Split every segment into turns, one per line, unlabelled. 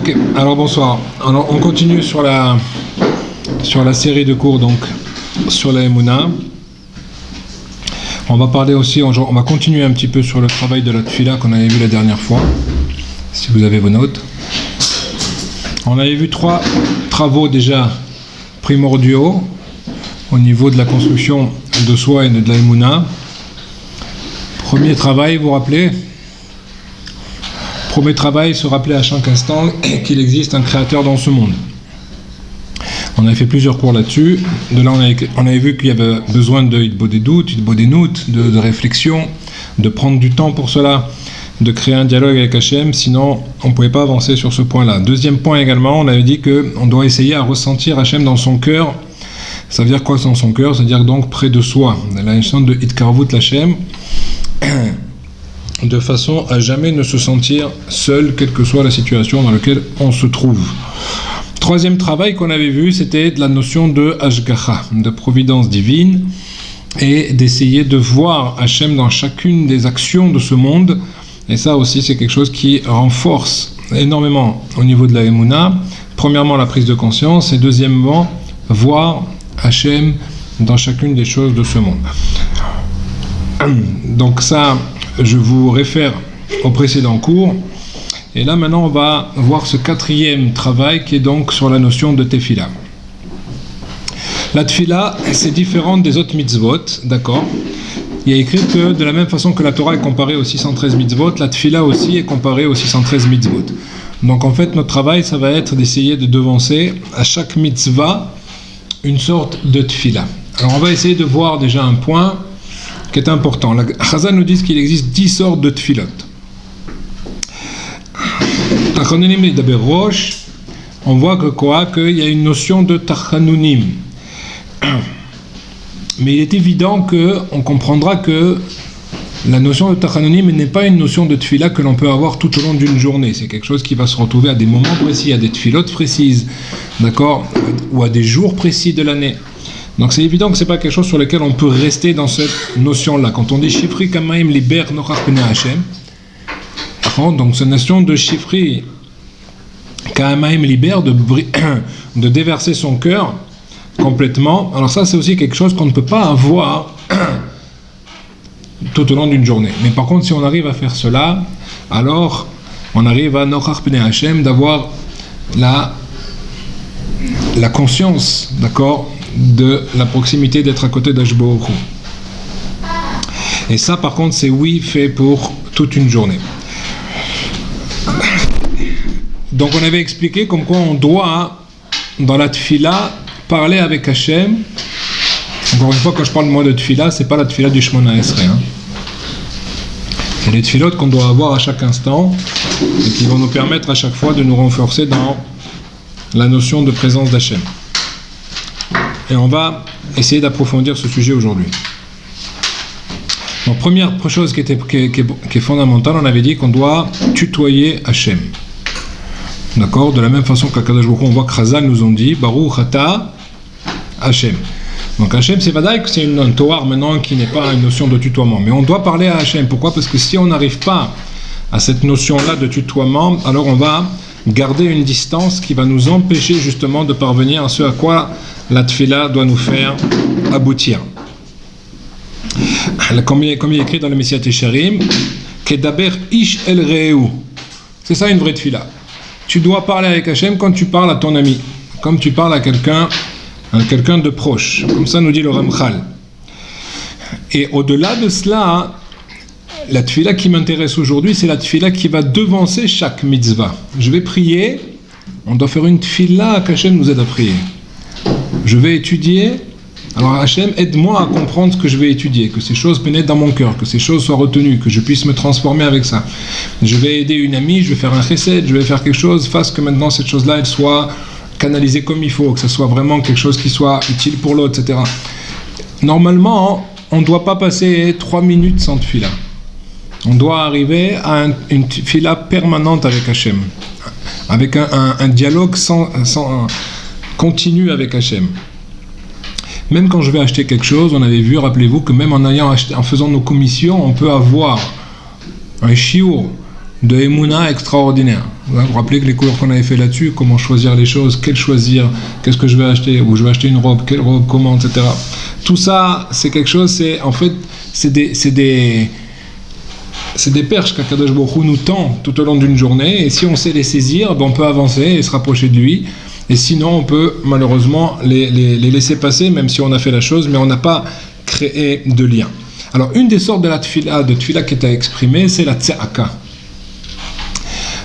Ok, alors bonsoir. Alors on continue sur la série de cours donc sur la Emouna. On va parler aussi, on va continuer un petit peu sur le travail de la Tfila qu'on avait vu la dernière fois, si vous avez vos notes. On avait vu 3 travaux déjà primordiaux au niveau de la construction de soi et de la Emouna. Premier travail, vous vous rappelez ? Premier travail, se rappeler à chaque instant qu'il existe un créateur dans ce monde. On avait fait plusieurs cours là-dessus. De là, on avait vu qu'il y avait besoin de hitbodedut, de réflexion, de prendre du temps pour cela, de créer un dialogue avec Hachem, sinon on ne pouvait pas avancer sur ce point-là. Deuxième point également, on avait dit qu'on doit essayer à ressentir Hachem dans son cœur. Ça veut dire quoi dans son cœur ? Ça veut dire donc près de soi. La notion de hitkarvut l'Hachem, de façon à jamais ne se sentir seul, quelle que soit la situation dans laquelle on se trouve. Troisième travail qu'on avait vu, c'était de la notion de Hashgacha, de providence divine, et d'essayer de voir Hachem dans chacune des actions de ce monde. Et ça aussi, c'est quelque chose qui renforce énormément au niveau de la Emouna. Premièrement, la prise de conscience, et deuxièmement, voir Hachem dans chacune des choses de ce monde. Donc ça, je vous réfère au précédent cours. Et là, maintenant, on va voir ce 4e travail qui est donc sur la notion de Tefila. La Tefila, c'est différent des autres mitzvot, d'accord ? Il y a écrit que de la même façon que la Torah est comparée aux 613 mitzvot, la Tefila aussi est comparée aux 613 mitzvot. Donc en fait, notre travail, ça va être d'essayer de devancer à chaque mitzvah une sorte de Tefila. Alors on va essayer de voir déjà un point qui est important. La Chazal nous dit qu'il existe 10 sortes de Tefilot. On voit qu'il y a une notion de Tachanunim. Mais il est évident qu'on comprendra que la notion de Tachanunim n'est pas une notion de Tefila que l'on peut avoir tout au long d'une journée. C'est quelque chose qui va se retrouver à des moments précis, à des Tefilot précises, d'accord, ou à des jours précis de l'année. Donc c'est évident que ce n'est pas quelque chose sur lequel on peut rester dans cette notion-là. Quand on dit Shifri Kamaim Liber Nochach Pnei Hashem, donc cette notion de Shifri Kamaim Liber, de déverser son cœur complètement, alors ça c'est aussi quelque chose qu'on ne peut pas avoir tout au long d'une journée. Mais par contre, si on arrive à faire cela, alors on arrive à Nochach Pnei Hashem, d'avoir la conscience, d'accord, de la proximité d'être à côté d'Hakadosh Baruch Hu. Et ça par contre c'est fait pour toute une journée. Donc on avait expliqué comme quoi on doit dans la Tfila parler avec Hachem. Encore une fois, quand je parle de moi de Tfila, c'est pas la Tfila du Shemona Esrei, c'est les Tfilot qu'on doit avoir à chaque instant et qui vont nous permettre à chaque fois de nous renforcer dans la notion de présence d'Hachem. Et on va essayer d'approfondir ce sujet aujourd'hui. Donc, première chose qui est fondamentale, on avait dit qu'on doit tutoyer Hachem. D'accord ? De la même façon qu'Akadosh Baruch Hu, on voit que Chazal nous ont dit Baruch Ata Hachem. Donc Hachem, c'est vadaï que c'est un Torah maintenant qui n'est pas une notion de tutoiement. Mais on doit parler à Hachem. Pourquoi ? Parce que si on n'arrive pas à cette notion-là de tutoiement, alors on va garder une distance qui va nous empêcher justement de parvenir à ce à quoi la Tfila doit nous faire aboutir. Comme il est écrit dans le Messiat Yesharim, Kedaber ish el reu. C'est ça une vraie Tfila. Tu dois parler avec Hachem quand tu parles à ton ami, comme tu parles à quelqu'un de proche. Comme ça nous dit le Ramchal. Et au-delà de cela, la Tfila qui m'intéresse aujourd'hui, c'est la Tfila qui va devancer chaque mitzvah. Je vais prier, on doit faire une Tfila qu'Hachem nous aide à prier. Je vais étudier, alors Hachem, aide-moi à comprendre ce que je vais étudier, que ces choses pénètrent dans mon cœur, que ces choses soient retenues, que je puisse me transformer avec ça. Je vais aider une amie, je vais faire un chesed, je vais faire quelque chose, fasse que maintenant cette chose-là, elle soit canalisée comme il faut, que ce soit vraiment quelque chose qui soit utile pour l'autre, etc. Normalement, on ne doit pas passer 3 minutes sans tefila. On doit arriver à une tefila permanente avec Hachem, avec un dialogue continu avec Hachem. Même quand je vais acheter quelque chose, on avait vu, rappelez-vous, que même en faisant nos commissions, on peut avoir un shiur de Emouna extraordinaire. Vous vous rappelez que les cours qu'on avait fait là-dessus, comment choisir les choses, quelles choisir, qu'est-ce que je vais acheter, ou je vais acheter une robe, quelle robe, comment, etc. Tout ça, c'est quelque chose, c'est des perches qu'Akadosh Baruch Hu nous tend tout au long d'une journée, et si on sait les saisir, ben on peut avancer et se rapprocher de lui, et sinon on peut malheureusement les laisser passer, même si on a fait la chose, mais on n'a pas créé de lien. Alors une des sortes de la tfila qui est à exprimer, c'est la tse'aka.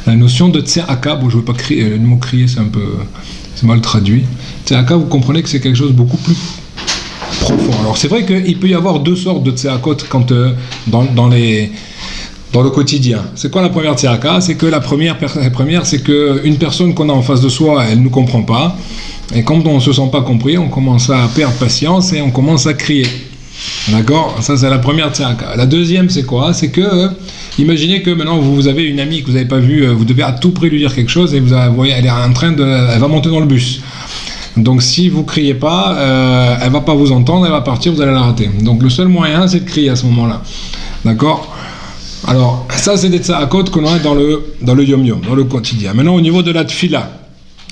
La notion de tse'aka, bon je ne veux pas crier, le mot crier c'est mal traduit. Tse'aka, vous comprenez que c'est quelque chose de beaucoup plus profond. Alors c'est vrai qu'il peut y avoir deux sortes de tse'akot quand dans le quotidien. C'est quoi la première tse'aka? C'est que la première c'est qu'une personne qu'on a en face de soi, elle ne nous comprend pas. Et quand on ne se sent pas compris, on commence à perdre patience et on commence à crier. D'accord? Ça c'est la première tse'aka. La deuxième c'est quoi? C'est que, imaginez que maintenant vous avez une amie que vous n'avez pas vue, vous devez à tout prix lui dire quelque chose et vous voyez, elle est en train elle va monter dans le bus. Donc si vous criez pas, elle va pas vous entendre, elle va partir, vous allez la rater. Donc le seul moyen c'est de crier à ce moment-là. D'accord? Alors ça c'est des tse'akot qu'on a dans le yom-yom, dans le quotidien. Maintenant au niveau de la tfila,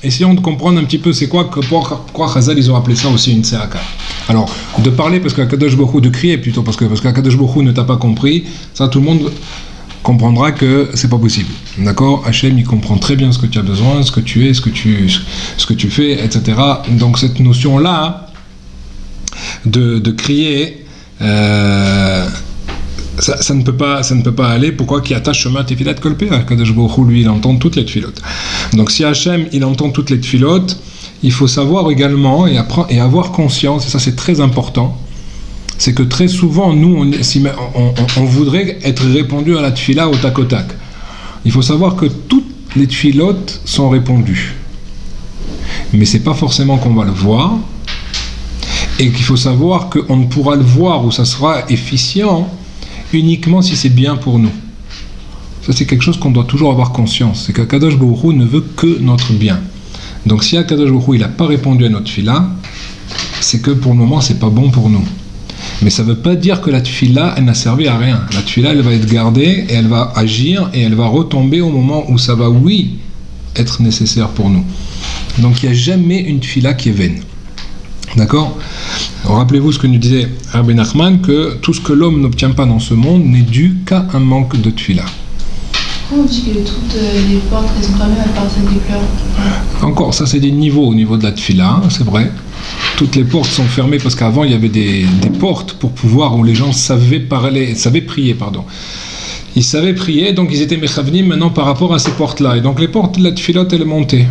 essayons de comprendre un petit peu c'est quoi, pourquoi Chazal ils ont appelé ça aussi une tse'aka. Alors, de parler parce qu'Akadosh Baruch Hu, de crier plutôt parce qu'Akadosh Baruch Hu ne t'a pas compris, ça tout le monde comprendra que c'est pas possible. D'accord? Hachem il comprend très bien ce que tu as besoin, ce que tu es, ce que tu fais, etc. Donc cette notion-là de crier, ça ne peut pas aller. Pourquoi? Qui attache chemin tefilat kolpé. Akadosh Baruch Hu, lui, il entend toutes les tfilotes. Donc si Hachem il entend toutes les tfilotes, il faut savoir également et avoir conscience, et ça c'est très important, c'est que très souvent nous on voudrait être répondu à la tfila au tac au tac. Il faut savoir que toutes les tfilotes sont répondues, mais c'est pas forcément qu'on va le voir, et qu'il faut savoir qu'on ne pourra le voir ou ça sera efficient uniquement si c'est bien pour nous. Ça c'est quelque chose qu'on doit toujours avoir conscience, c'est qu'Akadosh Baruch Hu ne veut que notre bien. Donc si Akadosh Baruch Hu il n'a pas répondu à notre tfila, c'est que pour le moment c'est pas bon pour nous. Mais ça ne veut pas dire que la tfila elle n'a servi à rien. La tfila elle va être gardée et elle va agir et elle va retomber au moment où ça va être nécessaire pour nous. Donc il n'y a jamais une tfila qui est vaine. D'accord? Rappelez-vous ce que nous disait Rabbi Nachman, que tout ce que l'homme n'obtient pas dans ce monde n'est dû qu'à un manque de tfila.
On dit que toutes les portes elles sont fermées à part celle des pleurs.
Encore, ça c'est des niveaux au niveau de la tfila, c'est vrai. Toutes les portes sont fermées parce qu'avant il y avait des portes pour pouvoir où les gens savaient prier. Ils savaient prier, donc ils étaient mechavnim maintenant par rapport à ces portes-là. Et donc les portes de la tfilot elles montaient.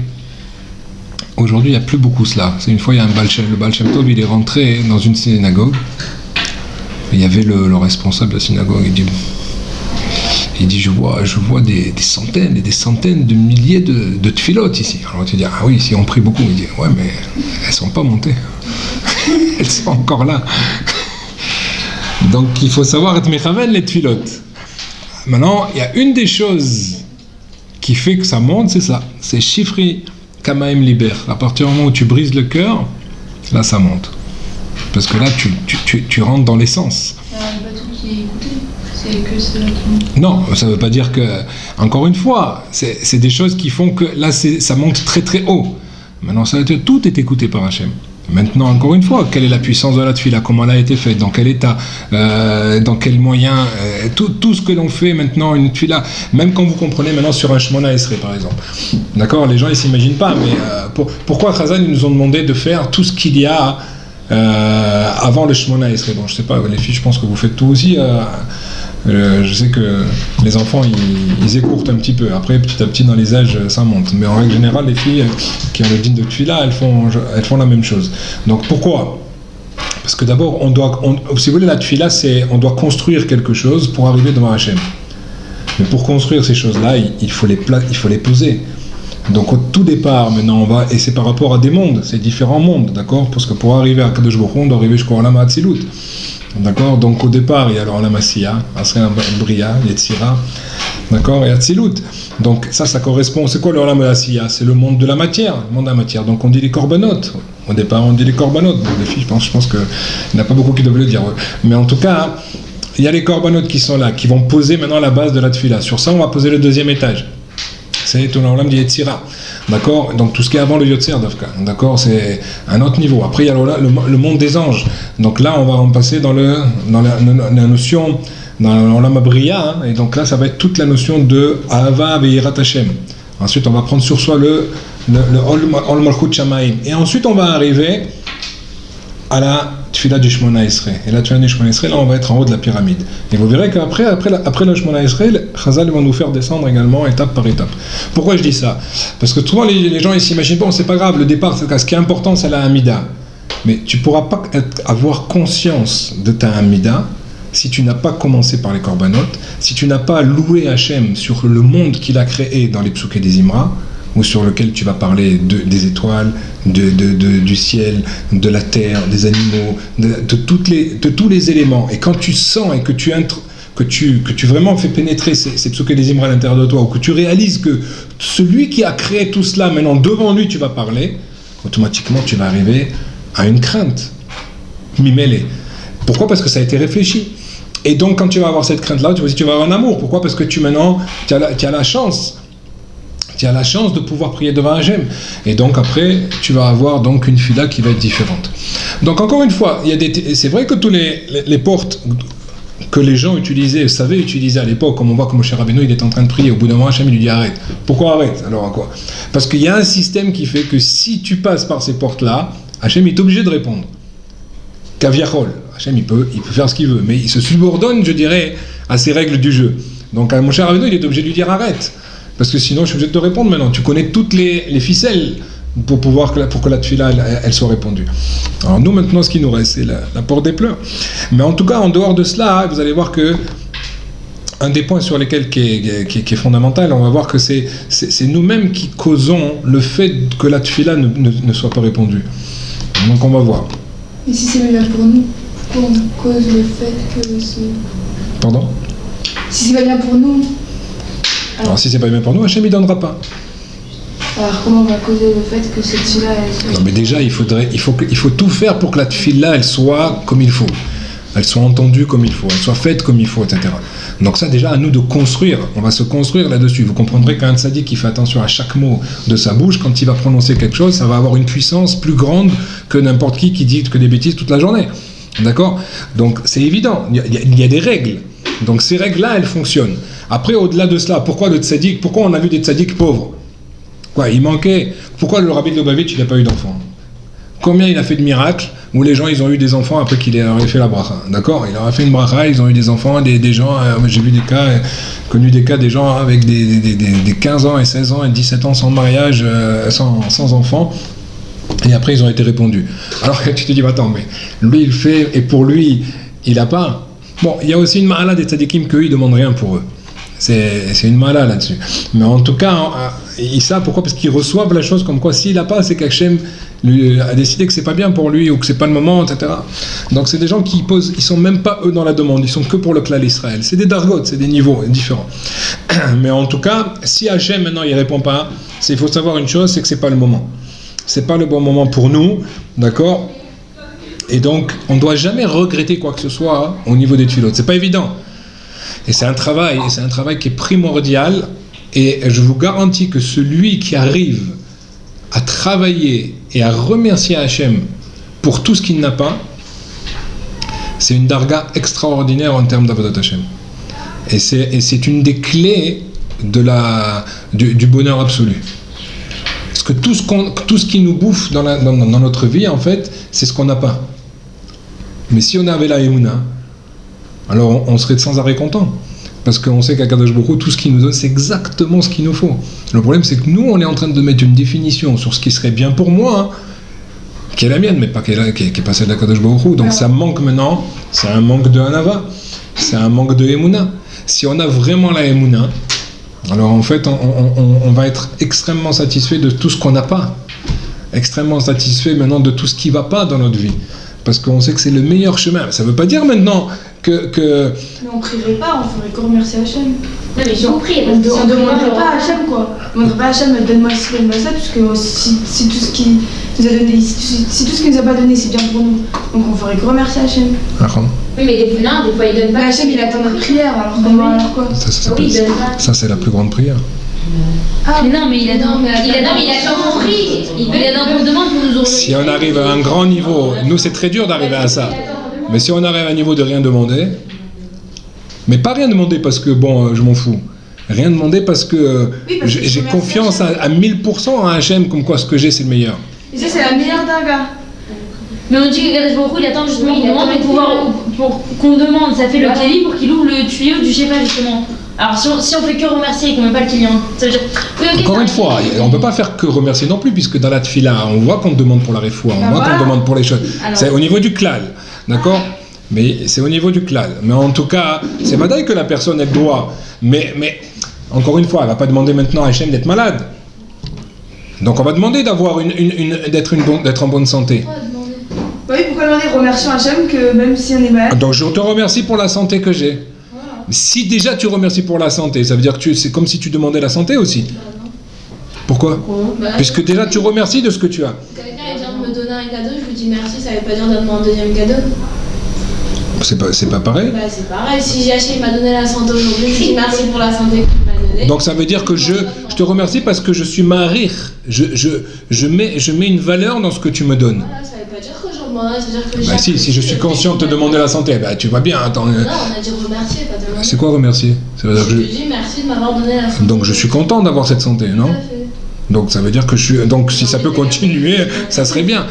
Aujourd'hui il n'y a plus beaucoup cela. C'est une fois il y a le Baal Shem Tov, il est rentré dans une synagogue. Il y avait le responsable de la synagogue, il dit je vois des centaines et des centaines de milliers de tfilotes ici. Alors tu dis ah oui, si on prie beaucoup. Il dit ouais mais elles sont pas montées. Elles sont encore là. Donc il faut savoir être mechaven les tfilotes. Maintenant, il y a une des choses qui fait que ça monte, c'est ça. C'est Shifri Kamaim Liber. À partir du moment où tu brises le cœur, là ça monte. Parce que là tu rentres dans l'essence.
Il n'y a pas tout qui est écouté. C'est que c'est là qui...
Non, ça ne veut pas dire que... Encore une fois, c'est des choses qui font que là, ça monte très très haut. Maintenant, tout est écouté par Hachem. Maintenant, encore une fois, quelle est la puissance de la tfila? Comment elle a été faite? Dans quel état? Dans quels moyens? Tout ce que l'on fait maintenant, une tfila, même quand vous comprenez maintenant sur un Shemona Esrei, par exemple. D'accord? Les gens, ils ne s'imaginent pas, mais pourquoi Chazal, ils nous ont demandé de faire tout ce qu'il y a avant le Shemona Esrei? Bon, je ne sais pas, les filles, je pense que vous faites tout aussi... je sais que les enfants ils écourtent un petit peu, après petit à petit dans les âges ça monte, mais en règle générale les filles qui ont le din de tfila elles font la même chose. Donc pourquoi? Parce que d'abord si vous voulez la tfila on doit construire quelque chose pour arriver devant Hachem, mais pour construire ces choses là il faut les poser. Donc au tout départ maintenant et c'est par rapport à des mondes, c'est différents mondes, d'accord? Parce que pour arriver à Kadosh Baruch Hu on doit arriver jusqu'au Olam HaAtzilut. D'accord? Donc au départ, il y a alors la Massiya, Asra Bria, Yetzira, d'accord? Et Atzilut. Donc ça correspond, c'est quoi le Olam HaAsiya? C'est le monde de la matière, le monde de la matière. Donc on dit les korbanot. Au départ, on dit les korbanot. Bon, les filles, je pense qu'il n'y en a pas beaucoup qui doivent le dire. Mais en tout cas, il y a les korbanot qui sont là, qui vont poser maintenant la base de la tfila. Sur ça, on va poser le deuxième étage. c'est tout l'Olam du Yetzira. D'accord? Donc tout ce qui est avant le Yotzer d'Afka. D'accord? C'est un autre niveau. Après, il y a le monde des anges. Donc là, on va en passer dans la notion, dans l'Olam Abriya. Et donc là, ça va être toute la notion de Ahava Ve'irat Hashem. Ensuite, on va prendre sur soi le Ol Malchut Shamayim. Et ensuite, on va arriver à la Tfila du Shmona Esrei. Et la Tfila du Shmona Esrei, là, on va être en haut de la pyramide. Et vous verrez qu'après le Shmona Esrei, Chazal vont nous faire descendre également étape par étape. Pourquoi je dis ça? Parce que souvent, les gens, ils s'imaginent, bon, c'est pas grave, le départ, ce qui est important, c'est la Hamida. Mais tu pourras pas avoir conscience de ta Hamida si tu n'as pas commencé par les Korbanot, si tu n'as pas loué Hachem sur le monde qu'il a créé dans les Psuké des Imra, ou sur lequel tu vas parler des étoiles, du ciel, de la terre, des animaux, de tous les éléments. Et quand tu sens et que tu vraiment fais pénétrer ces psuké des Imra à l'intérieur de toi, ou que tu réalises que celui qui a créé tout cela, maintenant devant lui tu vas parler, automatiquement tu vas arriver à une crainte. Mimélé. Pourquoi? Parce que ça a été réfléchi. Et donc quand tu vas avoir cette crainte-là, tu vas avoir un amour. Pourquoi? Parce que tu as la chance. Tu as la chance de pouvoir prier devant Hachem. Et donc après, tu vas avoir donc une fila qui va être différente. Donc encore une fois, c'est vrai que tous les portes que les gens savaient utiliser à l'époque, comme on voit que Moshe Rabbeinu, il est en train de prier, au bout d'un moment, Hachem, il lui dit arrête. Pourquoi arrête? Alors quoi? Parce qu'il y a un système qui fait que si tu passes par ces portes-là, Hachem est obligé de répondre. Kaviachol. Hachem, il peut faire ce qu'il veut, mais il se subordonne, je dirais, à ces règles du jeu. Donc à Moshe Rabbeinu, il est obligé de lui dire arrête. Parce que sinon, je suis obligé de te répondre maintenant. Tu connais toutes les ficelles pour que la tefila, elle soit répondue. Alors nous, maintenant, ce qui nous reste, c'est la porte des pleurs. Mais en tout cas, en dehors de cela, vous allez voir que un des points sur lesquels qui est fondamental, on va voir que c'est nous-mêmes qui causons le fait que la tefila ne soit pas répondue. Donc on va voir.
Et si c'est bien pour nous, pourquoi on cause le fait que c'est...
Pardon?
Si c'est pas bien pour nous...
Alors si c'est pas bien pour nous, Hachem il donnera pas.
Alors comment on va causer le fait que cette tefila elle...
Non mais déjà il faut tout faire pour que la tefila elle soit comme il faut. Elle soit entendue comme il faut, elle soit faite comme il faut, etc. Donc ça déjà à nous de construire, on va se construire là-dessus. Vous comprendrez qu'un tzaddik qui fait attention à chaque mot de sa bouche, quand il va prononcer quelque chose, ça va avoir une puissance plus grande que n'importe qui dit que des bêtises toute la journée. D'accord? Donc c'est évident, il y a des règles. Donc ces règles-là, elles fonctionnent. Après, au-delà de cela, pourquoi on a vu des tzaddiks pauvres? Quoi, il manquait. Pourquoi le Rabbi de Lubavitch, il n'a pas eu d'enfants? Combien il a fait de miracles où les gens, ils ont eu des enfants après qu'il ait fait la bracha? D'accord? Il leur a fait une bracha, ils ont eu des enfants, des gens, j'ai vu connu des cas des gens avec des 15 ans et 16 ans et 17 ans sans mariage, sans enfants. Et après, ils ont été répondus. Alors tu te dis, attends, mais lui, il fait, et pour lui, il n'a pas. Bon, il y a aussi une ma'ala des tzadikim qu'eux, ils ne demandent rien pour eux. C'est une ma'ala là-dessus. Mais en tout cas, ils savent pourquoi? Parce qu'ils reçoivent la chose comme quoi s'il n'a pas, c'est qu'Hachem a décidé que c'est pas bien pour lui ou que c'est pas le moment, etc. Donc c'est des gens qui ils sont même pas eux dans la demande, ils sont que pour le clan d'Israël. C'est des dargot, c'est des niveaux différents. Mais en tout cas, si Hachem maintenant il répond pas, il faut savoir une chose, c'est que c'est pas le moment. C'est pas le bon moment pour nous, d'accord? Et donc, on ne doit jamais regretter quoi que ce soit au niveau des tefilot. C'est pas évident. Et c'est un travail qui est primordial. Et je vous garantis que celui qui arrive à travailler et à remercier Hachem pour tout ce qu'il n'a pas, c'est une darga extraordinaire en termes d'avodat Hachem. Et c'est une des clés du bonheur absolu. Parce que tout ce qui nous bouffe dans notre vie, en fait, c'est ce qu'on n'a pas. Mais si on avait la Emouna, alors on serait sans arrêt content. Parce qu'on sait qu'à Kadosh Baruch Hu, tout ce qu'il nous donne, c'est exactement ce qu'il nous faut. Le problème, c'est que nous, on est en train de mettre une définition sur ce qui serait bien pour moi, qui est la mienne, mais pas qui est pas celle de Kadosh Baruch Hu. Donc ça manque maintenant, c'est un manque de Hanava, c'est un manque de Emouna. Si on a vraiment la Emouna, alors en fait, on va être extrêmement satisfait de tout ce qu'on n'a pas. Extrêmement satisfait maintenant de tout ce qui ne va pas dans notre vie. Parce qu'on sait que c'est le meilleur chemin. Ça ne veut pas dire maintenant que...
Mais on ne prierait pas, on ferait que remercier Hachem.
Non mais si on prie,
on ne demanderait pas à Hachem quoi. On ne demanderait pas à Hachem, donne-moi ci, donne-moi ça, puisque si tout ce qu'il nous a donné, si tout ce qu'il nous a pas donné c'est bien pour nous, donc on ferait que remercier Hachem.
Oui mais des fois il donne pas.
Mais Hachem il attend notre prière, alors quoi?
Ça c'est la plus grande prière.
Mais non, mais il a pas compris. Il a dans qu'on demande pour nous ouvrir.
Si on arrive à un grand niveau, nous c'est très dur d'arriver à ça. Mais si on arrive à un niveau de rien demander, mais pas rien demander parce que bon, je m'en fous. Rien demander parce que j'ai confiance à 1000% en Hachem, comme quoi ce que j'ai c'est le meilleur.
Et ça, c'est la meilleure daga.
Mais on dit que Gadash Baruch Hu, il attend justement qu'on demande pour qu'on demande, ça fait le kéli pour qu'il ouvre le tuyau du Shefa justement. Alors si on fait que remercier et qu'on met pas le client, ça veut dire... Oui, okay,
encore une fois, on ne peut pas faire que remercier non plus, puisque dans la tfila, on voit qu'on demande pour la refoua, on voit qu'on demande pour les choses. Alors, c'est au niveau du klal, d'accord? Mais c'est au niveau du klal. Mais en tout cas, c'est badaï que la personne elle doit. Mais encore une fois, elle ne va pas demander maintenant à Hachem d'être malade. Donc on va demander d'avoir d'être en bonne santé.
Oui, pourquoi demander remercions à Hachem que même si on est malade?
Donc je te remercie pour la santé que j'ai. Si déjà tu remercies pour la santé, ça veut dire que c'est comme si tu demandais la santé aussi. Pourquoi? Puisque déjà tu remercies de ce que tu as.
Quelqu'un vient de me donner un cadeau, je lui dis merci, ça veut pas dire donne-moi un deuxième cadeau.
C'est pas pareil?
Bah c'est pareil, si Hachem m'a donné la santé aujourd'hui, je dis merci pour la santé qu'il m'a donnée.
Donc ça veut dire que je te remercie parce que je suis marir. Je mets une valeur dans ce que tu me donnes.
Voilà, ça veut pas dire que j'en demanderai, ça veut dire que
bah si je suis conscient de te demander la santé, bah tu vois bien, attends.
Non, on a dit remercier, pas demander.
C'est quoi remercier? Ça veut dire
je te dis merci de m'avoir donné la santé.
Donc je suis content d'avoir cette santé, non?
Tout à fait.
Donc ça veut dire que je suis... Donc si ça peut continuer, ça serait bien.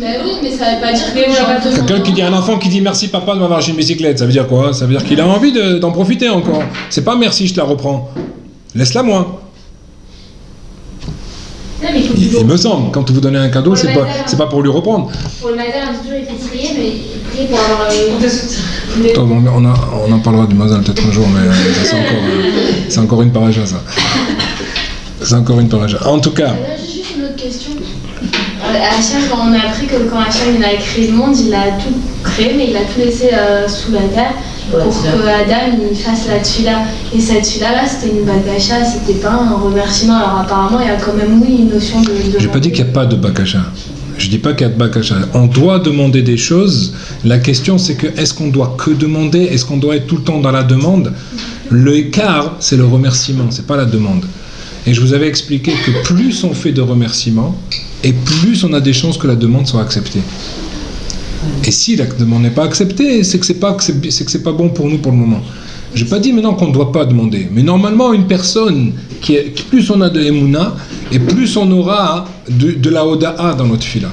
Mais oui, mais ça veut pas dire que
quelqu'un qui dit un enfant qui dit merci papa de m'avoir acheté une bicyclette, ça veut dire quoi? Ça veut dire qu'il a envie d'en profiter encore. C'est pas merci, je te la reprends. Laisse-la moi.
Non, mais
il me semble, quand vous donnez un cadeau, c'est pas pour lui reprendre.
Pour le matin, on a toujours été prier, mais prier pour avoir
On en parlera du mazal peut-être un jour, mais c'est encore une paracha ça. C'est encore une paracha. En tout cas.
J'ai juste une autre question. Hachem, quand on a appris que quand Hachem il a créé le monde, il a tout créé, mais il a tout laissé sous la terre pour que Adam il fasse la tfila. Et cette tfila là, c'était une bakasha, c'était pas un remerciement. Alors apparemment, il y a quand même une notion de
j'ai pas dit qu'il n'y a pas de bakasha. Je dis pas qu'il y a de bakasha. On doit demander des choses. La question c'est que est-ce qu'on doit que demander? Est-ce qu'on doit être tout le temps dans la demande? Le écart, c'est le remerciement, c'est pas la demande. Et je vous avais expliqué que plus on fait de remerciements, et plus on a des chances que la demande soit acceptée. Et si la demande n'est pas acceptée, c'est que c'est pas bon pour nous pour le moment. Je n'ai pas dit maintenant qu'on ne doit pas demander, mais normalement une personne plus on a de Emouna, et plus on aura de la Oda'a dans notre fila.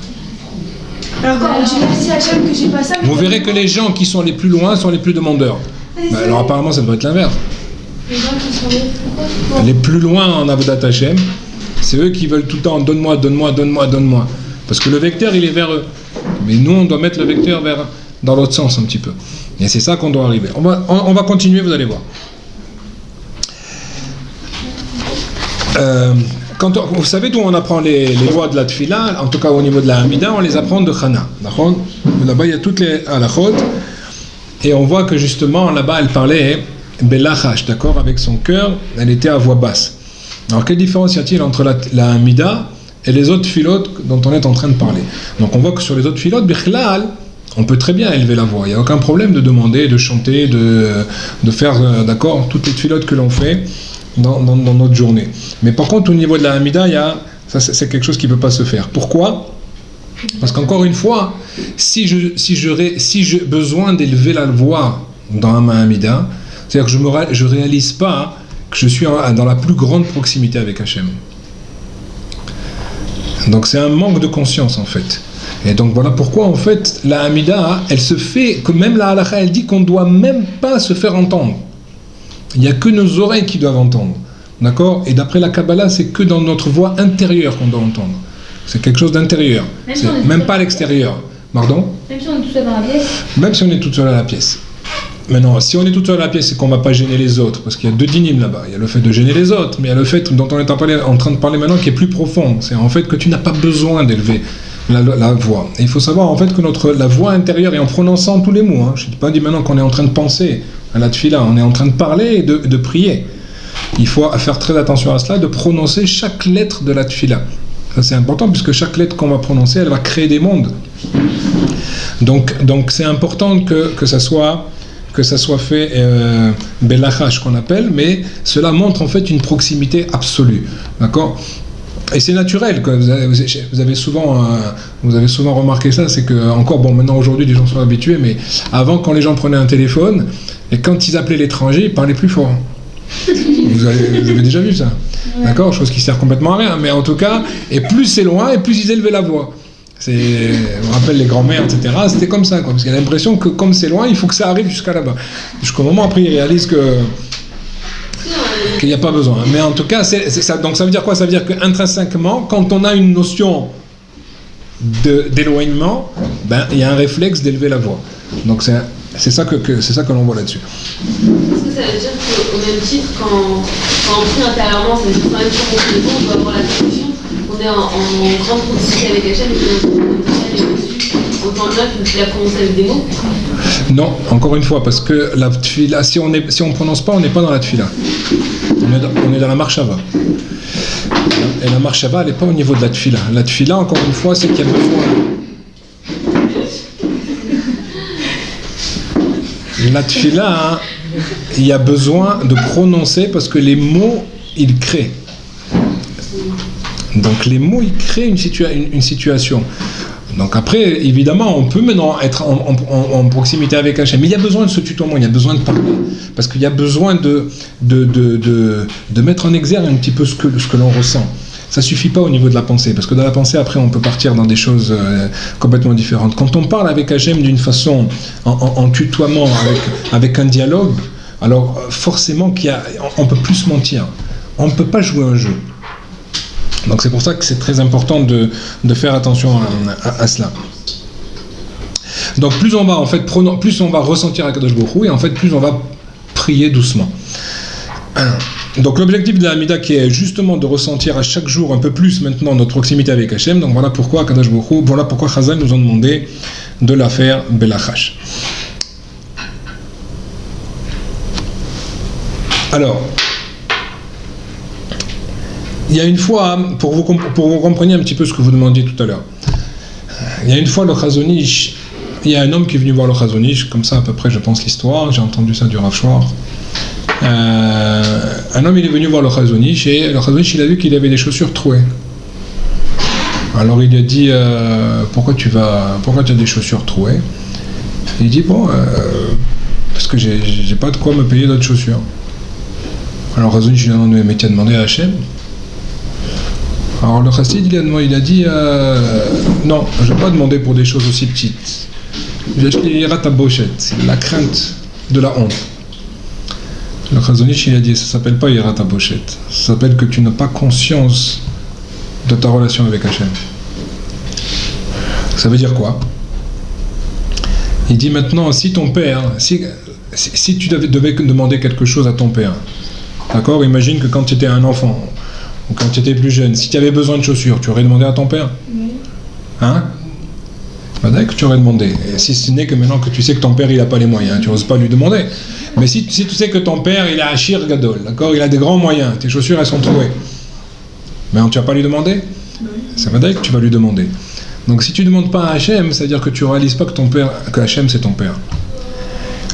Alors quand on dit merci à Hachem que j'ai pas ça...
Vous verrez que les gens qui sont les plus loin sont les plus demandeurs. Bah, alors apparemment ça doit être l'inverse.
Les gens qui sont les
plus loin en Avodat Hashem, c'est eux qui veulent tout le temps donne-moi. Parce que le vecteur il est vers eux. Mais nous on doit mettre le vecteur dans l'autre sens un petit peu. Et c'est ça qu'on doit arriver. On va continuer, vous allez voir. Vous savez d'où on apprend les lois de la tfila, en tout cas au niveau de la Hamida, on les apprend de Chana. Là-bas il y a toutes les halachot. Et on voit que justement là-bas elle parlait Belachash, d'accord, avec son cœur, elle était à voix basse. Alors quelle différence y a-t-il entre la Hamida et les autres filotes dont on est en train de parler? Donc on voit que sur les autres filotes, Bichlal, on peut très bien élever la voix, il n'y a aucun problème de demander, de chanter, de faire, d'accord, toutes les filotes que l'on fait dans notre journée. Mais par contre au niveau de la Hamida, c'est quelque chose qui ne peut pas se faire. Pourquoi? Parce qu'encore une fois, si j'ai besoin d'élever la voix dans ma Hamida, c'est-à-dire que je ne réalise pas que je suis dans la plus grande proximité avec Hachem. Donc c'est un manque de conscience en fait. Et donc voilà pourquoi en fait la Hamida, elle se fait, que même la halakha elle dit qu'on ne doit même pas se faire entendre. Il n'y a que nos oreilles qui doivent entendre. D'accord? Et d'après la Kabbalah, c'est que dans notre voix intérieure qu'on doit entendre. C'est quelque chose d'intérieur. Même pas à l'extérieur. Pardon?
Même si on est tout seul dans la pièce?
Même si on est tout seul à la pièce. Maintenant, si on est tout seul à la pièce, c'est qu'on ne va pas gêner les autres, parce qu'il y a deux dynimes là-bas. Il y a le fait de gêner les autres, mais il y a le fait dont on est en train de parler maintenant qui est plus profond. C'est en fait que tu n'as pas besoin d'élever la voix. Et il faut savoir en fait que la voix intérieure, et en prononçant tous les mots, je ne dis pas maintenant qu'on est en train de penser à la tfila, on est en train de parler et de prier. Il faut faire très attention à cela, de prononcer chaque lettre de la tfila. Ça c'est important, puisque chaque lettre qu'on va prononcer, elle va créer des mondes. Donc c'est important que ça soit que ça soit fait belachash qu'on appelle, mais cela montre en fait une proximité absolue, d'accord? Et c'est naturel, quoi. Vous avez souvent remarqué ça, c'est que, encore, bon, maintenant aujourd'hui les gens sont habitués, mais avant, quand les gens prenaient un téléphone, et quand ils appelaient l'étranger, ils parlaient plus fort. Vous avez déjà vu ça, d'accord? Chose qui sert complètement à rien, mais en tout cas, et plus c'est loin, et plus ils élevaient la voix. On me rappelle les grands-mères, etc. C'était comme ça, quoi, parce qu'il y a l'impression que comme c'est loin, il faut que ça arrive jusqu'à là-bas. Jusqu'au moment après, ils réalisent qu'il n'y a pas besoin. Mais en tout cas, c'est ça. Donc ça veut dire quoi? Ça veut dire qu'intrinsèquement, quand on a une notion d'éloignement, ben, il y a un réflexe d'élever la voix. Donc c'est ça que l'on voit là-dessus.
Est-ce que ça veut dire qu'au même titre, quand on prie intérieurement, ça veut dire quand même qu'on doit avoir la solution, on est en grande proximité avec Hachem et on entend bien qu'il a commencé avec des mots?
Non, encore une fois, parce que la tfila, si on ne prononce pas, on n'est pas dans la tfila. On est dans la marshava. Et la marshava, elle n'est pas au niveau de la tfila. La tfila, encore une fois, c'est qu'il y a besoin. La tfila, hein, il y a besoin de prononcer parce que les mots, ils créent. Donc les mots, ils créent une situation. Donc après, évidemment, on peut maintenant être en proximité avec Hachem. Mais il y a besoin de ce tutoiement, il y a besoin de parler. Parce qu'il y a besoin de mettre en exergue un petit peu ce que l'on ressent. Ça ne suffit pas au niveau de la pensée. Parce que dans la pensée, après, on peut partir dans des choses complètement différentes. Quand on parle avec Hachem d'une façon, en tutoiement, avec un dialogue, alors forcément on peut plus se mentir. On ne peut pas jouer un jeu. Donc c'est pour ça que c'est très important de faire attention à cela. Donc plus on va ressentir Akadosh Baruch Hu, et en fait plus on va prier doucement. Donc l'objectif de la Hamida qui est justement de ressentir à chaque jour un peu plus maintenant notre proximité avec Hachem. Donc voilà pourquoi Akadosh Baruch Hu, voilà pourquoi Chazal nous ont demandé de la faire belachash. Alors, il y a une fois, pour que vous compreniez un petit peu ce que vous demandiez tout à l'heure, il y a une fois le Chazon Ish, il y a un homme qui est venu voir le Chazon Ish, comme ça à peu près je pense l'histoire, j'ai entendu ça du Rav Shwar. Un homme il est venu voir le Chazon Ish et le Chazon Ish il a vu qu'il avait des chaussures trouées. Alors il lui a dit pourquoi tu as des chaussures trouées? Il dit bon, parce que j'ai pas de quoi me payer d'autres chaussures. Alors le Chazon Ish lui a demandé, mais tu as demandé à Hachem? Alors le chassid il a dit non, je ne vais pas demander pour des choses aussi petites. J'ai acheté la crainte de la honte. Le Chazon Ish il a dit ça ne s'appelle pas Yirat HaBoshet, ça s'appelle que tu n'as pas conscience de ta relation avec Hachem. Ça veut dire quoi? Il dit maintenant si ton père, si tu devais demander quelque chose à ton père, d'accord, imagine que quand tu étais un enfant ou quand tu étais plus jeune, si tu avais besoin de chaussures, tu aurais demandé à ton père? Oui. Hein? Ben d'accord que tu aurais demandé. Et si ce n'est que maintenant que tu sais que ton père il n'a pas les moyens, tu n'oses pas lui demander. Mais si tu sais que ton père il a Ashir Gadol, d'accord, il a des grands moyens, tes chaussures elles sont trouées, mais tu vas pas lui demander? Oui. Ça va dire que tu vas lui demander. Donc si tu ne demandes pas à Hachem, ça veut dire que tu ne réalises pas que Hachem c'est ton père.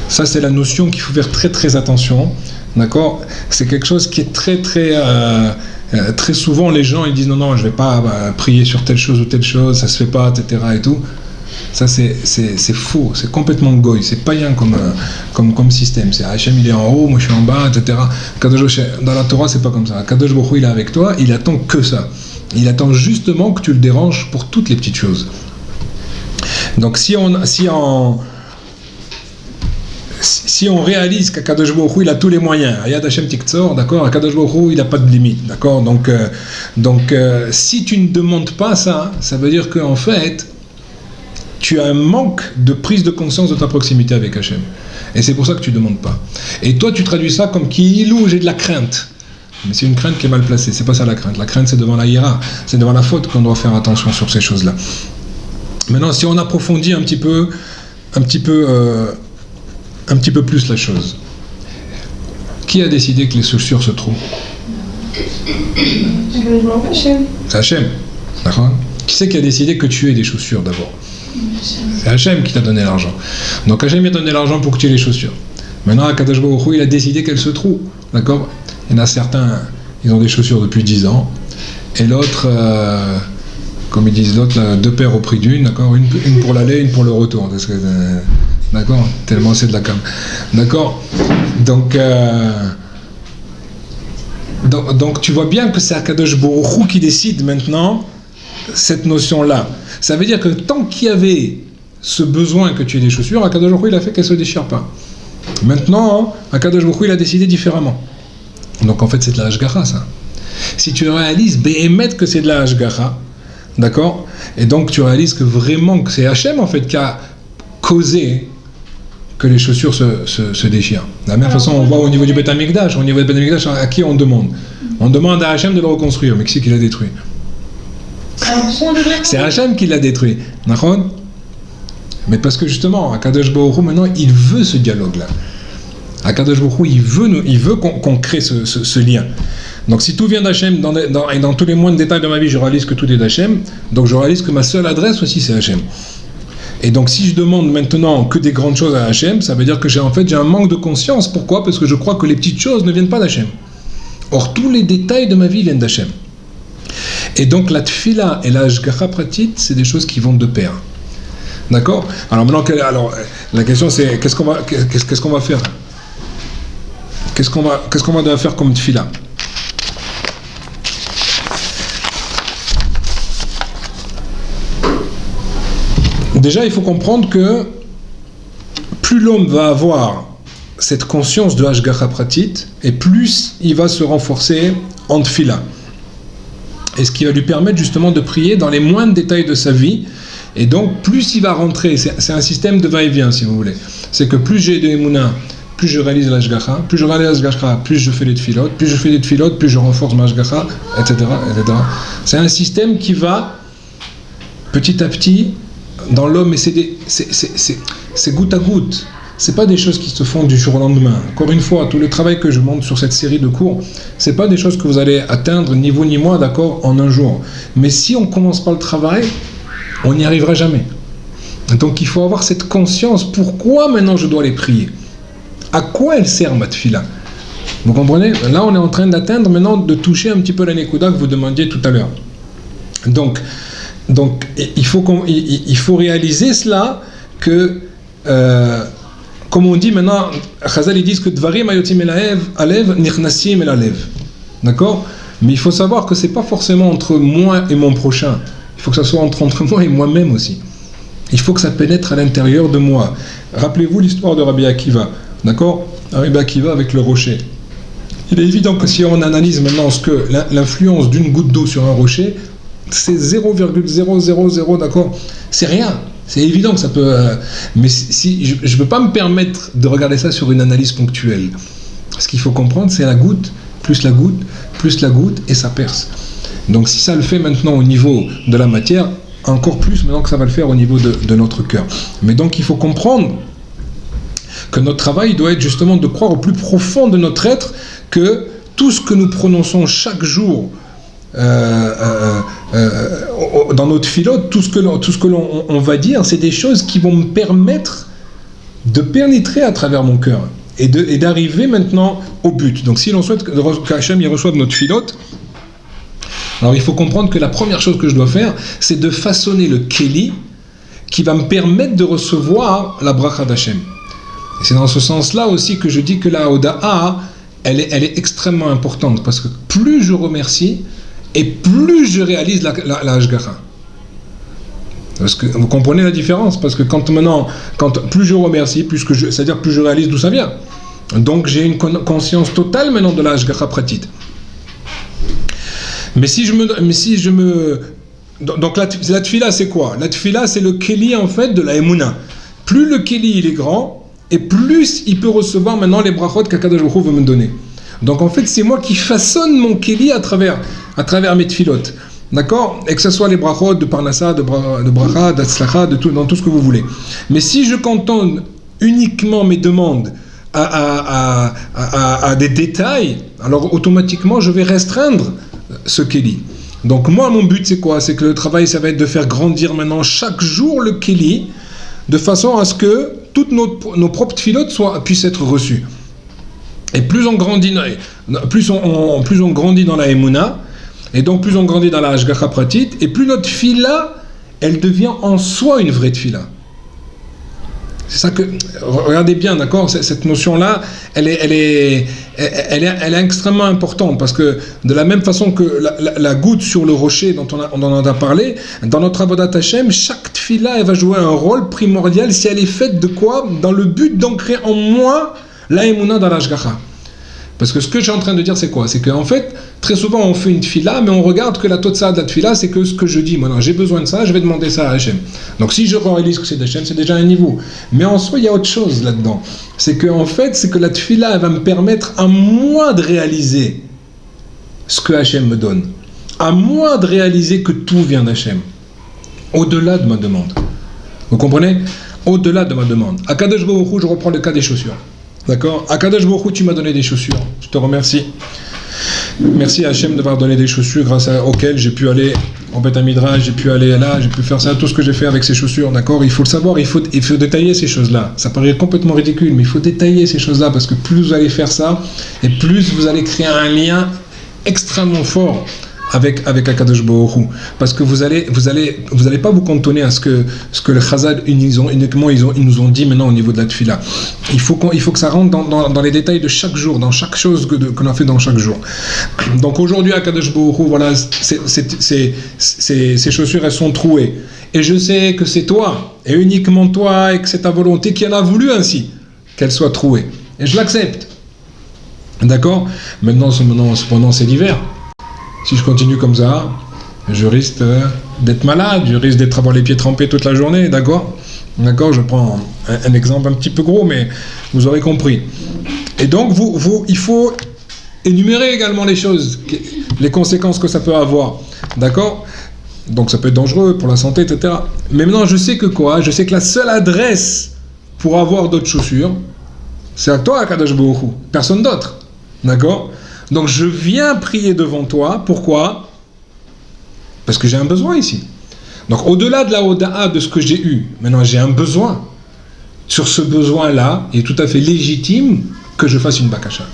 Ça c'est la notion qu'il faut faire très très attention, d'accord? C'est quelque chose qui est très très très souvent les gens ils disent non je vais pas prier sur telle chose ou telle chose, ça se fait pas, etc. et tout. Ça c'est faux, c'est complètement goy, c'est païen comme système. C'est Hachem il est en haut, moi je suis en bas, etc. Dans la Torah c'est pas comme ça. Kadosh Baruch Hu il est avec toi, il attend que ça. Il attend justement que tu le déranges pour toutes les petites choses. Donc si on réalise qu'Akadosh Baruch Hu il a tous les moyens, Ayad Hashem Tiktzor, d'accord, Akadosh Baruch Hu il n'a pas de limite, d'accord, donc si tu ne demandes pas ça, ça veut dire qu'en fait tu as un manque de prise de conscience de ta proximité avec Hachem, et c'est pour ça que tu ne demandes pas. Et toi tu traduis ça comme Kiilou, j'ai de la crainte, mais c'est une crainte qui est mal placée, c'est pas ça la crainte c'est devant la hiera, c'est devant la faute qu'on doit faire attention sur ces choses-là. Maintenant si on approfondit un petit peu plus la chose. Qui a décidé que les chaussures se trouvent? C'est Hachem. D'accord? Qui c'est qui a décidé que tu aies des chaussures d'abord? C'est Hachem qui t'a donné l'argent. Donc Hachem t'a donné l'argent pour que tu aies les chaussures. Maintenant, Akadosh Baruch Hu, il a décidé qu'elle se trouve. D'accord? Il y en a certains, ils ont des chaussures depuis 10 ans. Et l'autre, comme ils disent l'autre, là, 2 paires au prix d'une, d'accord? Une pour l'aller, une pour le retour. Parce que, d'accord? Tellement c'est de la cam. D'accord? Donc, tu vois bien que c'est Akadosh Baruch Hu qui décide maintenant cette notion-là. Ça veut dire que tant qu'il y avait ce besoin que tu aies des chaussures, Akadosh Baruch Hu, il a fait qu'elles ne se déchirent pas. Maintenant, Akadosh Baruch Hu, il a décidé différemment. Donc en fait, c'est de la Hashgacha, ça. Si tu réalises béhémet que c'est de la Hashgacha, d'accord? Et donc tu réalises que vraiment que c'est Hachem en fait qui a causé que les chaussures se déchirent. De la même façon, on voit au niveau du Beth Amikdash, au niveau du Beth Amikdash, à qui on demande? On demande à Hachem de le reconstruire, mais qui c'est qui l'a détruit? C'est Hachem qui l'a détruit. D'accord? Mais parce que justement, Akadosh Baruch Hu, maintenant, il veut ce dialogue-là. Akadosh Baruch Hu, il veut qu'on crée ce lien. Donc si tout vient d'Hachem, et dans tous les moindres détails de ma vie, je réalise que tout est d'Hachem, donc je réalise que ma seule adresse aussi, c'est Hachem. Et donc si je demande maintenant que des grandes choses à Hachem, ça veut dire que j'ai un manque de conscience. Pourquoi? Parce que je crois que les petites choses ne viennent pas d'Hachem. Or, tous les détails de ma vie viennent d'Hachem. Et donc la tfila et la hashgacha pratit, c'est des choses qui vont de pair. D'accord? Alors maintenant, la question c'est qu'est-ce qu'on va faire? Qu'est-ce qu'on va devoir faire comme tfila? Déjà, il faut comprendre que plus l'homme va avoir cette conscience de hashgacha pratit, et plus il va se renforcer en tfila. Et ce qui va lui permettre justement de prier dans les moindres détails de sa vie. Et donc, plus il va rentrer, c'est un système de va-et-vient, si vous voulez. C'est que plus j'ai de Emouna, plus je réalise l'Hashgacha, plus je réalise l'Hashgacha, plus je fais les tfilot, plus je fais les tfilot, plus je renforce ma Hashgacha, etc., etc. C'est un système qui va, petit à petit, dans l'homme, et c'est goutte à goutte. C'est pas des choses qui se font du jour au lendemain. Encore une fois, tout le travail que je montre sur cette série de cours, c'est pas des choses que vous allez atteindre, ni vous ni moi, d'accord, en un jour. Mais si on commence pas le travail, on n'y arrivera jamais. Donc il faut avoir cette conscience. Pourquoi maintenant je dois les prier? À quoi elle sert ma tfila? Vous comprenez? Là on est en train d'atteindre maintenant, de toucher un petit peu la nekuda que vous demandiez tout à l'heure. Donc il faut réaliser cela que comme on dit maintenant, Chazal ils disent que Dvarim ayotim el alev nichnasim el alev. D'accord? Mais il faut savoir que c'est pas forcément entre moi et mon prochain. Il faut que ça soit entre moi et moi-même aussi. Il faut que ça pénètre à l'intérieur de moi. Rappelez-vous l'histoire de Rabbi Akiva. D'accord? Rabbi Akiva avec le rocher. Il est évident que si on analyse maintenant ce que l'influence d'une goutte d'eau sur un rocher, c'est 0,000, d'accord? C'est rien. C'est évident que ça peut... mais si je ne peux pas me permettre de regarder ça sur une analyse ponctuelle. Ce qu'il faut comprendre, c'est la goutte, plus la goutte, et ça perce. Donc si ça le fait maintenant au niveau de la matière, encore plus maintenant que ça va le faire au niveau de notre cœur. Mais donc il faut comprendre que notre travail doit être justement de croire au plus profond de notre être que tout ce que nous prononçons chaque jour dans notre philode, tout ce que l'on va dire, c'est des choses qui vont me permettre de pénétrer à travers mon cœur et d'arriver maintenant au but. Donc si l'on souhaite qu'Hachem y reçoive notre philode, alors il faut comprendre que la première chose que je dois faire, c'est de façonner le kéli qui va me permettre de recevoir la bracha d'Hachem. Et c'est dans ce sens-là aussi que je dis que la Hoda'a, elle est extrêmement importante, parce que plus je remercie, et plus je réalise la Hashgacha. Parce que vous comprenez la différence, parce que plus je remercie, c'est-à-dire plus je réalise d'où ça vient. Donc j'ai une conscience totale maintenant de la Hashgacha pratit. Donc la tfila c'est quoi? La tfila c'est le kéli en fait de la Emouna. Plus le kéli il est grand, et plus il peut recevoir maintenant les brachot qu'Akadosh Baruch Hu veut me donner. Donc en fait c'est moi qui façonne mon kéli à travers mes tfilot. D'accord? Et que ce soit les brachot de parnassa, de bracha, d'atzlacha, dans tout ce que vous voulez. Mais si je cantonne uniquement mes demandes à des détails, alors automatiquement je vais restreindre ce kéli. Donc moi mon but c'est quoi? C'est que le travail ça va être de faire grandir maintenant chaque jour le kéli de façon à ce que toutes nos propres tfilotes puissent être reçues. Et plus on grandit, plus on grandit dans la Emouna, et donc plus on grandit dans la Hashgacha Pratit, et plus notre tfila, elle devient en soi une vraie tfila. C'est ça que, regardez bien, d'accord, cette notion-là, elle est extrêmement importante, parce que de la même façon que la goutte sur le rocher dont on en a parlé, dans notre Avodat Hashem, chaque tfila, elle va jouer un rôle primordial si elle est faite de quoi? Dans le but d'ancrer en moi la Emouna dans l'Hashgacha. Parce que ce que je suis en train de dire, c'est quoi? C'est qu'en fait, très souvent, on fait une tfila, mais on regarde que la totsa de la tfila, c'est que ce que je dis. Maintenant, j'ai besoin de ça, je vais demander ça à Hachem. Donc, si je réalise que c'est d'Hachem, c'est déjà un niveau. Mais en soi, il y a autre chose là-dedans. C'est que, en fait, c'est que la tfila, elle va me permettre à moi de réaliser ce que Hachem me donne. À moi de réaliser que tout vient d'Hachem. Au-delà de ma demande. Vous comprenez? Au-delà de ma demande. À Kadosh Baruch Hu, je reprends le cas des chaussures. D'accord? Akadosh Baruch Hu, tu m'as donné des chaussures. Je te remercie. Merci à Hachem d'avoir donné des chaussures grâce auxquelles j'ai pu aller en Beth Midrash, j'ai pu aller là, j'ai pu faire ça, tout ce que j'ai fait avec ces chaussures. D'accord? Il faut le savoir, il faut détailler ces choses-là. Ça paraît complètement ridicule, mais il faut détailler ces choses-là parce que plus vous allez faire ça, et plus vous allez créer un lien extrêmement fort avec Akadosh Baruch Hu, parce que vous allez pas vous cantonner à ce que le Chazal ils nous ont dit maintenant au niveau de la tfila. Il faut que ça rentre dans les détails de chaque jour, dans chaque chose qu'on a fait dans chaque jour. Donc aujourd'hui Akadosh Baruch Hu, voilà, ces chaussures elles sont trouées, et je sais que c'est toi et uniquement toi et que c'est ta volonté qui en a voulu ainsi qu'elles soient trouées, et je l'accepte. D'accord? Maintenant cependant c'est l'hiver. Si je continue comme ça, je risque d'être malade, je risque avoir les pieds trempés toute la journée, d'accord? D'accord, je prends un exemple un petit peu gros, mais vous aurez compris. Et donc, il faut énumérer également les choses, les conséquences que ça peut avoir, d'accord? Donc ça peut être dangereux pour la santé, etc. Mais maintenant, je sais que quoi? Je sais que la seule adresse pour avoir d'autres chaussures, c'est à toi, Akadosh Baruch Hu, personne d'autre, d'accord? Donc je viens prier devant toi, pourquoi? Parce que j'ai un besoin ici. Donc au-delà de la Oda'a, de ce que j'ai eu, maintenant j'ai un besoin. Sur ce besoin-là, il est tout à fait légitime que je fasse une bakasha.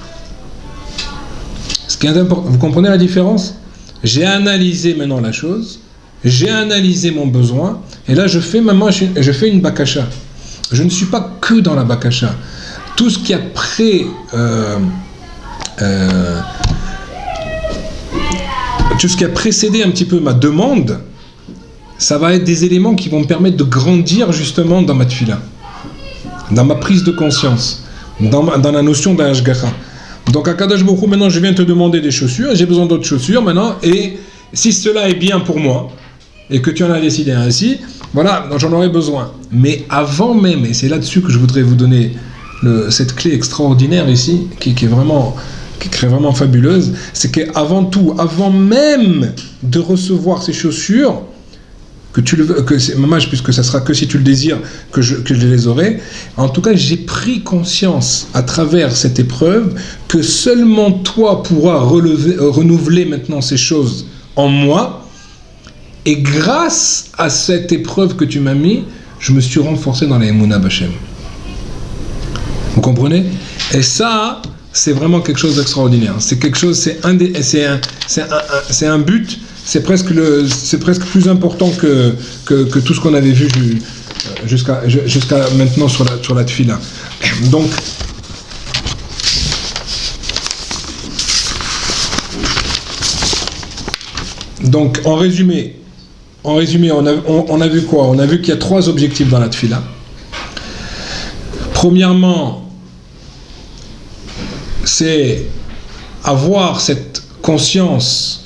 Ce qui est important, vous comprenez la différence? J'ai analysé maintenant la chose, j'ai analysé mon besoin, et là je fais une bakasha. Je ne suis pas que dans la bakasha. Tout ce qui a tout ce qui a précédé un petit peu ma demande, ça va être des éléments qui vont me permettre de grandir justement dans ma tfila, dans ma prise de conscience, dans la notion d'un hashgacha. Donc à Kadosh Baruch Hu, maintenant je viens te demander des chaussures, j'ai besoin d'autres chaussures maintenant, et si cela est bien pour moi, et que tu en as décidé ainsi, voilà, j'en aurai besoin. Mais avant même, et c'est là-dessus que je voudrais vous donner cette clé extraordinaire ici, qui est vraiment fabuleuse, c'est qu'avant tout, avant même de recevoir ces chaussures, que tu le veux, puisque ça sera que si tu le désires que je les aurai, en tout cas j'ai pris conscience à travers cette épreuve que seulement toi pourras renouveler maintenant ces choses en moi, et grâce à cette épreuve que tu m'as mis, je me suis renforcé dans la Emouna B'Hashem. Vous comprenez? Et ça, c'est vraiment quelque chose d'extraordinaire. C'est quelque chose, c'est un but, c'est presque plus important que tout ce qu'on avait vu jusqu'à maintenant sur la tfila. Donc en résumé, on a vu quoi? On a vu qu'il y a 3 objectifs dans la tfila. Premièrement, c'est avoir cette conscience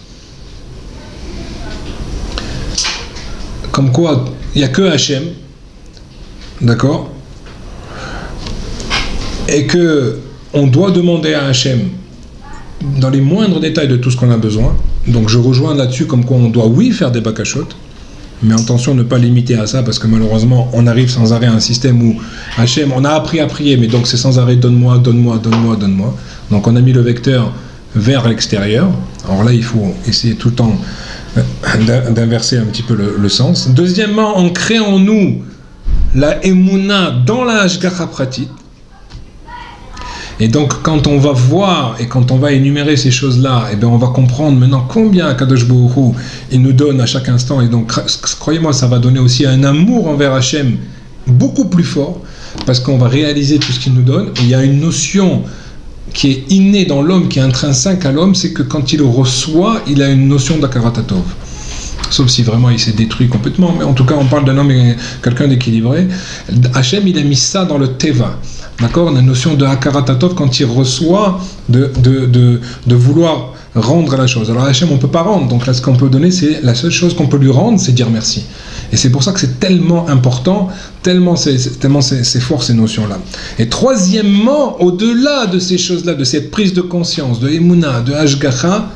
comme quoi il n'y a que Hachem, d'accord, et que on doit demander à Hachem dans les moindres détails de tout ce qu'on a besoin. Donc je rejoins là-dessus comme quoi on doit faire des bakashot, mais attention ne pas limiter à ça, parce que malheureusement on arrive sans arrêt à un système où Hachem, on a appris à prier, mais donc c'est sans arrêt donne-moi. Donc on a mis le vecteur vers l'extérieur. Alors là il faut essayer tout le temps d'inverser un petit peu le sens. Deuxièmement, on crée en nous la Emouna dans la Hashgacha pratique. Et donc, quand on va voir et quand on va énumérer ces choses-là, eh bien, on va comprendre maintenant combien Kadosh Baruch Hu, il nous donne à chaque instant. Et donc, croyez-moi, ça va donner aussi un amour envers Hachem beaucoup plus fort, parce qu'on va réaliser tout ce qu'il nous donne. Et il y a une notion qui est innée dans l'homme, qui est intrinsèque à l'homme, c'est que quand il le reçoit, il a une notion d'Hakarat Hatov. Sauf si vraiment il s'est détruit complètement, mais en tout cas on parle d'un homme, quelqu'un d'équilibré. Hachem, il a mis ça dans le Teva, d'accord, la notion de Hakarat Hatov quand il reçoit de vouloir rendre la chose. Alors Hachem, on ne peut pas rendre, donc là ce qu'on peut donner, c'est la seule chose qu'on peut lui rendre, c'est dire merci. Et c'est pour ça que c'est tellement important, tellement c'est fort ces notions-là. Et troisièmement, au-delà de ces choses-là, de cette prise de conscience, de Emouna, de Hashgacha,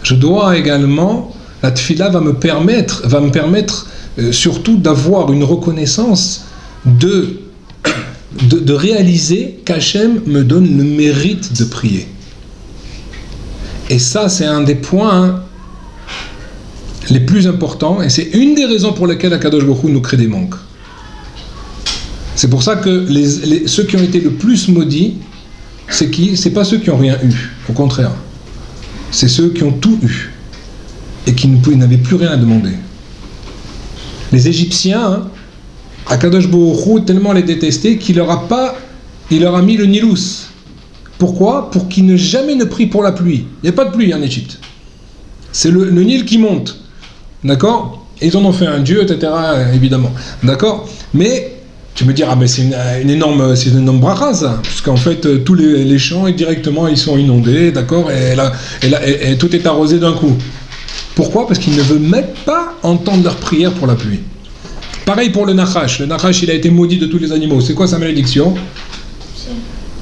je dois également, la tfila va me permettre surtout d'avoir une reconnaissance de réaliser qu'Hachem me donne le mérite de prier. Et ça, c'est un des points les plus importants, et c'est une des raisons pour lesquelles Akadosh Baruch Hu nous crée des manques. C'est pour ça que ceux qui ont été le plus maudits, c'est qui? C'est pas ceux qui n'ont rien eu, au contraire. C'est ceux qui ont tout eu et qui n'avaient plus rien à demander. Les Égyptiens, Akadosh Baruch Hu tellement les détestait qu'il leur a mis le Nilus. Pourquoi? Pour qu'ils ne jamais ne prient pour la pluie. Il n'y a pas de pluie en Égypte. C'est le Nil qui monte. D'accord? Et ils en ont fait un dieu, etc. Évidemment. D'accord? Mais tu me dis, mais c'est une énorme bracha, ça. Parce qu'en fait, tous les champs, directement, ils sont inondés, d'accord? Et tout est arrosé d'un coup. Pourquoi? Parce qu'ils ne veulent même pas entendre leur prière pour la pluie. Pareil pour le Nachash. Le Nachash, il a été maudit de tous les animaux. C'est quoi sa malédiction?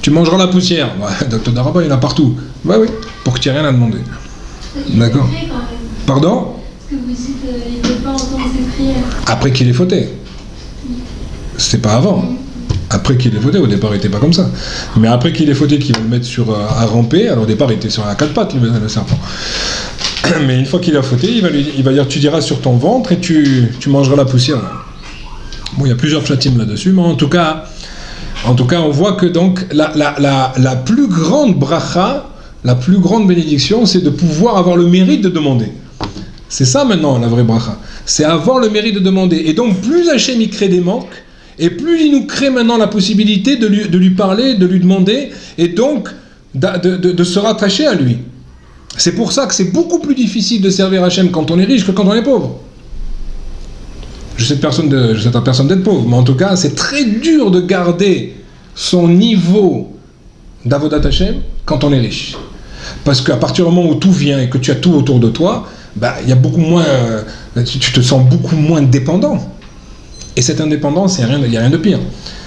Tu mangeras la poussière. Ouais, Docteur Daraba, il y en a partout. Ouais, oui, pour que tu n'aies rien à demander. D'accord. Pardon?
Parce que vous dites qu'il ne veut pas entendre ses prières.
Après qu'il ait fauté. C'était pas avant. Après qu'il ait fauté, au départ il n'était pas comme ça. Mais après qu'il ait fauté, qu'il va le mettre à ramper, alors au départ il était sur la 4 pattes, le serpent. Mais une fois qu'il a fauté, il va dire tu diras sur ton ventre et tu mangeras la poussière. Bon, il y a plusieurs pshatim là-dessus, mais en tout cas, on voit que donc la plus grande bracha, la plus grande bénédiction, c'est de pouvoir avoir le mérite de demander. C'est ça maintenant la vraie bracha. C'est avoir le mérite de demander. Et donc plus Hachem il crée des manques, et plus il nous crée maintenant la possibilité de lui parler, de lui demander, et donc de se rattacher à lui. C'est pour ça que c'est beaucoup plus difficile de servir Hachem quand on est riche que quand on est pauvre. Je sais à personne d'être pauvre, mais en tout cas, c'est très dur de garder son niveau d'avodat Hachem quand on est riche. Parce qu'à partir du moment où tout vient et que tu as tout autour de toi, il y a beaucoup moins, tu te sens beaucoup moins dépendant. Et cette indépendance, il n'y a rien de pire.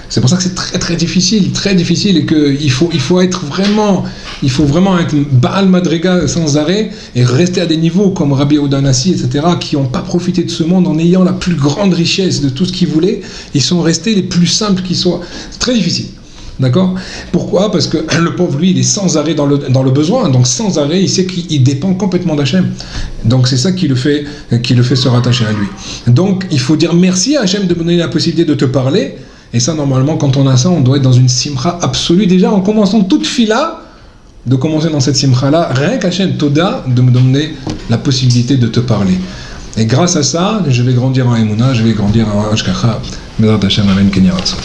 C'est pour ça que c'est très très difficile et qu'il faut vraiment être Baal Madriga sans arrêt et rester à des niveaux comme Rabbi Yehuda Hanassi, etc., qui n'ont pas profité de ce monde en ayant la plus grande richesse de tout ce qu'ils voulaient. Ils sont restés les plus simples qui soient. C'est très difficile. D'accord? Pourquoi? Parce que le pauvre, lui, il est sans arrêt dans le besoin. Donc sans arrêt, il sait qu'il dépend complètement d'Hachem. Donc c'est ça qui le fait se rattacher à lui. Donc il faut dire merci à Hachem de me donner la possibilité de te parler. Et ça, normalement, quand on a ça, on doit être dans une simcha absolue. Déjà, en commençant toute fila, de commencer dans cette simcha-là, rien qu'Hachem Toda, de me donner la possibilité de te parler. Et grâce à ça, je vais grandir en Emouna, je vais grandir en Hashgacha. Bezrat Hachem, Amen, Kenya Ratzon.